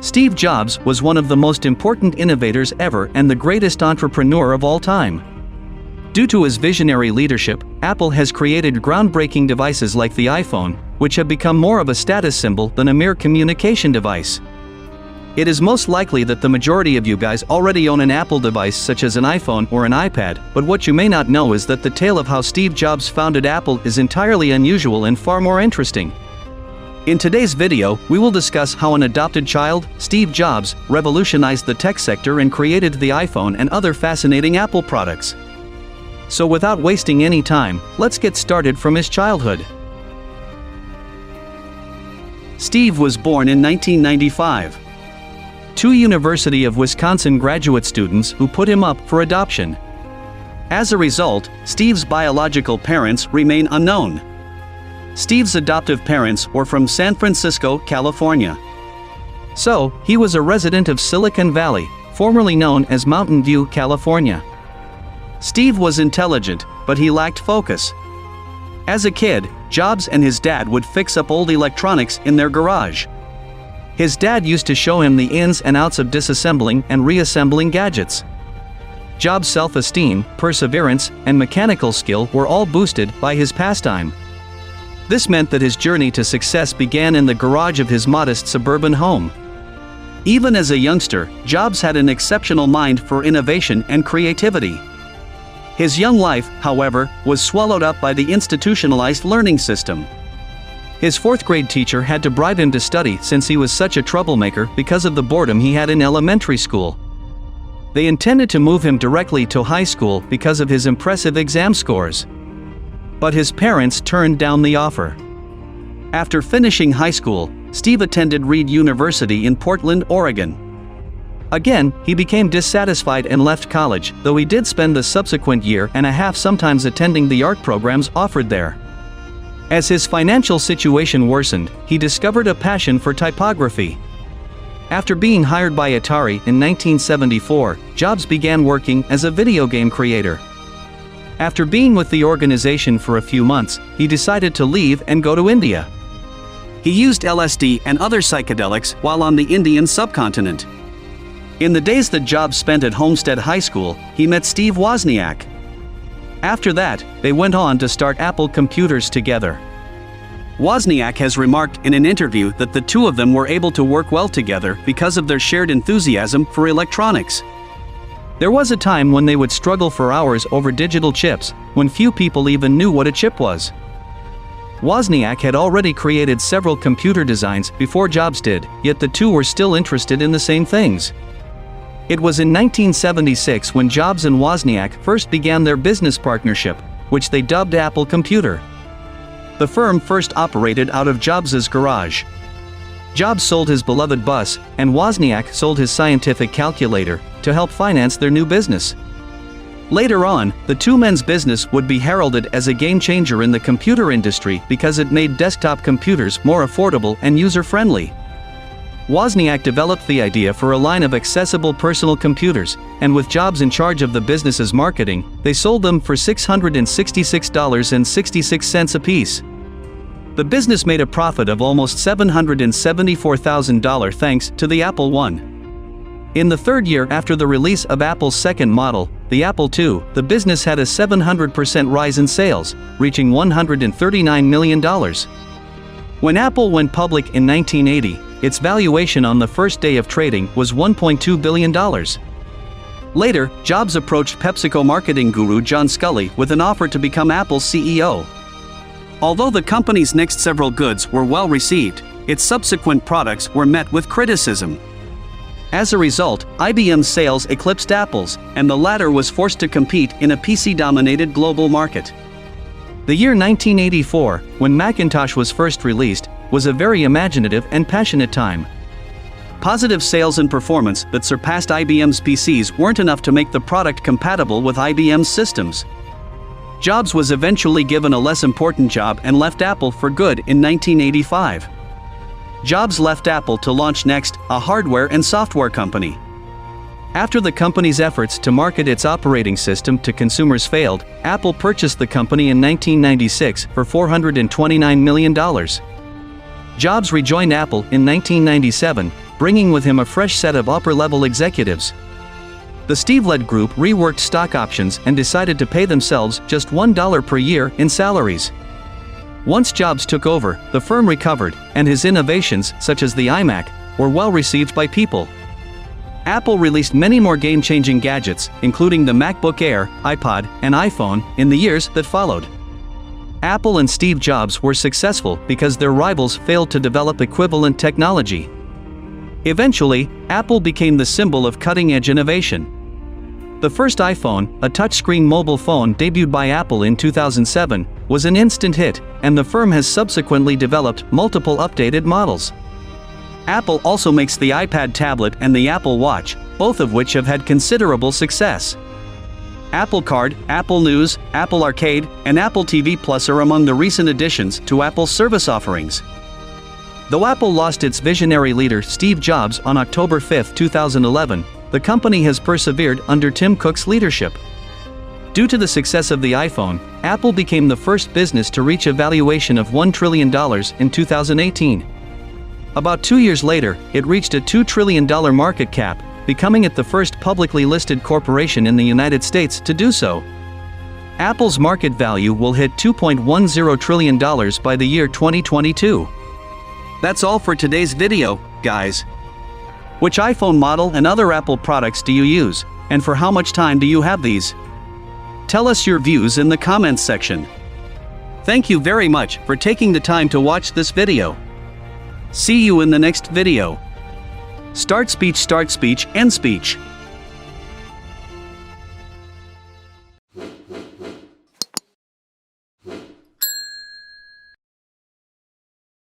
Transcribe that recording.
Steve Jobs was one of the most important innovators ever and the greatest entrepreneur of all time. Due to his visionary leadership, Apple has created groundbreaking devices like the iPhone, which have become more of a status symbol than a mere communication device. It is most likely that the majority of you guys already own an Apple device such as an iPhone or an iPad, but what you may not know is that the tale of how Steve Jobs founded Apple is entirely unusual and far more interesting. In today's video, we will discuss how an adopted child, Steve Jobs, revolutionized the tech sector and created the iPhone and other fascinating Apple products. So without wasting any time, let's get started from his childhood. Steve was born in 1995. Two University of Wisconsin graduate students who put him up for adoption. As a result, Steve's biological parents remain unknown. Steve's adoptive parents were from San Francisco, California. So, he was a resident of Silicon Valley, formerly known as Mountain View, California. Steve was intelligent, but he lacked focus. As a kid, Jobs and his dad would fix up old electronics in their garage. His dad used to show him the ins and outs of disassembling and reassembling gadgets. Jobs' self-esteem, perseverance, and mechanical skill were all boosted by his pastime. This meant that his journey to success began in the garage of his modest suburban home. Even as a youngster, Jobs had an exceptional mind for innovation and creativity. His young life, however, was swallowed up by the institutionalized learning system. His fourth-grade teacher had to bribe him to study since he was such a troublemaker because of the boredom he had in elementary school. They intended to move him directly to high school because of his impressive exam scores. But his parents turned down the offer. After finishing high school, Steve attended Reed University in Portland, Oregon. Again, he became dissatisfied and left college, though he did spend the subsequent year and a half sometimes attending the art programs offered there. As his financial situation worsened, he discovered a passion for typography. After being hired by Atari in 1974, Jobs began working as a video game creator. After being with the organization for a few months, he decided to leave and go to India. He used LSD and other psychedelics while on the Indian subcontinent. In the days that Jobs spent at Homestead High School, he met Steve Wozniak. After that, they went on to start Apple Computers together. Wozniak has remarked in an interview that the two of them were able to work well together because of their shared enthusiasm for electronics. There was a time when they would struggle for hours over digital chips, when few people even knew what a chip was. Wozniak had already created several computer designs before Jobs did, yet the two were still interested in the same things. It was in 1976 when Jobs and Wozniak first began their business partnership, which they dubbed Apple Computer. The firm first operated out of Jobs' garage. Jobs sold his beloved bus, and Wozniak sold his scientific calculator to help finance their new business. Later on, the two men's business would be heralded as a game-changer in the computer industry because it made desktop computers more affordable and user-friendly. Wozniak developed the idea for a line of accessible personal computers, and with Jobs in charge of the business's marketing, they sold them for $666.66 apiece. The business made a profit of almost $774,000 thanks to the Apple I. In the third year after the release of Apple's second model, the Apple II, the business had a 700% rise in sales, reaching $139 million. When Apple went public in 1980, its valuation on the first day of trading was $1.2 billion. Later, Jobs approached PepsiCo marketing guru John Sculley with an offer to become Apple's CEO. Although the company's next several goods were well received, its subsequent products were met with criticism. As a result, IBM's sales eclipsed Apple's, and the latter was forced to compete in a PC-dominated global market. The year 1984, when Macintosh was first released, was a very imaginative and passionate time. Positive sales and performance that surpassed IBM's PCs weren't enough to make the product compatible with IBM's systems. Jobs was eventually given a less important job and left Apple for good in 1985. Jobs left Apple to launch Next, a hardware and software company. After the company's efforts to market its operating system to consumers failed, Apple purchased the company in 1996 for $429 million. Jobs rejoined Apple in 1997, bringing with him a fresh set of upper-level executives. The Steve-led group reworked stock options and decided to pay themselves just $1 per year in salaries. Once Jobs took over, the firm recovered, and his innovations, such as the iMac, were well received by people. Apple released many more game-changing gadgets, including the MacBook Air, iPod, and iPhone, in the years that followed. Apple and Steve Jobs were successful because their rivals failed to develop equivalent technology. Eventually, Apple became the symbol of cutting-edge innovation. The first iPhone, a touchscreen mobile phone debuted by Apple in 2007, was an instant hit, and the firm has subsequently developed multiple updated models. Apple also makes the iPad tablet and the Apple Watch, both of which have had considerable success. Apple Card, Apple News, Apple Arcade, and Apple TV Plus are among the recent additions to Apple's service offerings. Though Apple lost its visionary leader Steve Jobs on October 5, 2011, the company has persevered under Tim Cook's leadership. Due to the success of the iPhone, Apple became the first business to reach a valuation of $1 trillion in 2018. About 2 years later, it reached a $2 trillion market cap, becoming it the first publicly listed corporation in the United States to do so. Apple's market value will hit $2.10 trillion by the year 2022. That's all for today's video, guys. Which iPhone model and other Apple products do you use, and for how much time do you have these? Tell us your views in the comments section. Thank you very much for taking the time to watch this video. See you in the next video. Start speech, end speech.